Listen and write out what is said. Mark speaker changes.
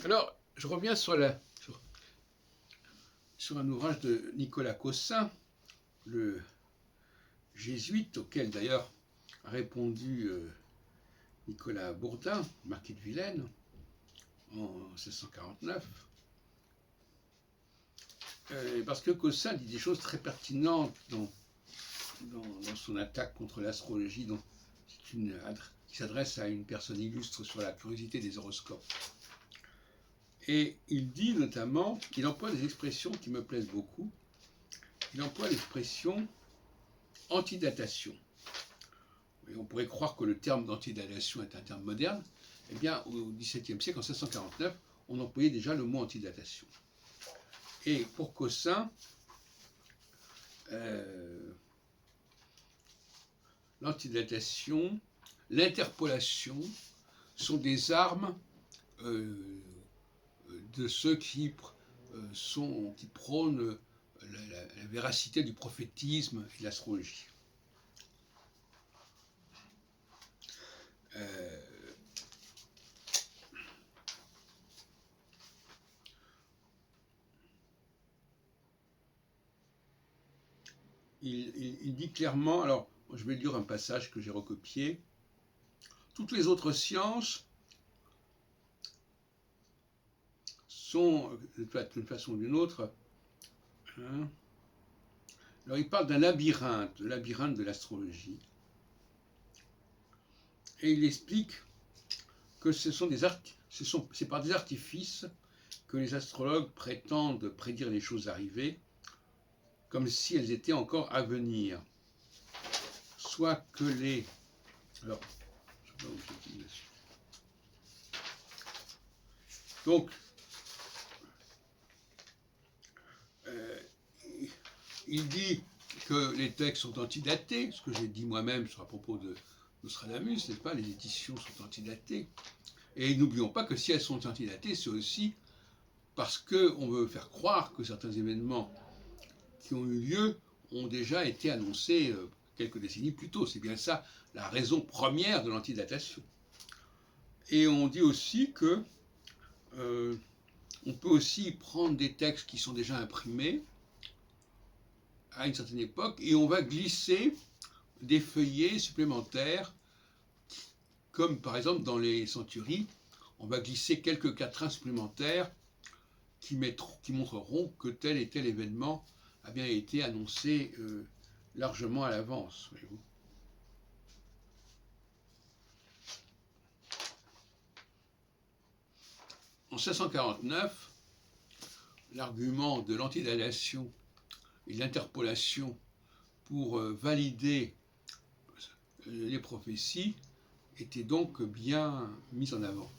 Speaker 1: Alors, je reviens sur un ouvrage de Nicolas Cossin, le jésuite, auquel d'ailleurs a répondu Nicolas Bourdin, marquis de Villaine, en 1649. Parce que Cossin dit des choses très pertinentes dans son attaque contre l'astrologie, qui s'adresse à une personne illustre sur la curiosité des horoscopes. Et il dit notamment, il emploie des expressions qui me plaisent beaucoup. Il emploie l'expression antidatation. Et on pourrait croire que le terme d'antidatation est un terme moderne. Eh bien, au XVIIe siècle, en 1649, on employait déjà le mot antidatation. Et pour Cossin, l'antidatation, l'interpolation sont des armes de ceux qui prônent la véracité du prophétisme et de l'astrologie. Il dit clairement, alors je vais lire un passage que j'ai recopié, toutes les autres sciences sont, d'une façon ou d'une autre, alors il parle d'un labyrinthe, le labyrinthe de l'astrologie, et il explique que c'est par des artifices que les astrologues prétendent prédire les choses arrivées, comme si elles étaient encore à venir. Soit que les... Alors, je sais pas où j'ai dit là-dessus. Donc, il dit que les textes sont antidatés, ce que j'ai dit moi-même à propos de Nostradamus, n'est-ce pas, les éditions sont antidatées. Et n'oublions pas que si elles sont antidatées, c'est aussi parce qu'on veut faire croire que certains événements qui ont eu lieu ont déjà été annoncés quelques décennies plus tôt. C'est bien ça la raison première de l'antidatation. Et on dit aussi que on peut aussi prendre des textes qui sont déjà imprimés à une certaine époque et on va glisser des feuillets supplémentaires, comme par exemple dans les centuries, on va glisser quelques quatrains supplémentaires qui montreront que tel et tel événement a bien été annoncé largement à l'avance. Voyez-vous. En 1649, l'argument de l'antidatation et l'interpolation pour valider les prophéties était donc bien mis en avant.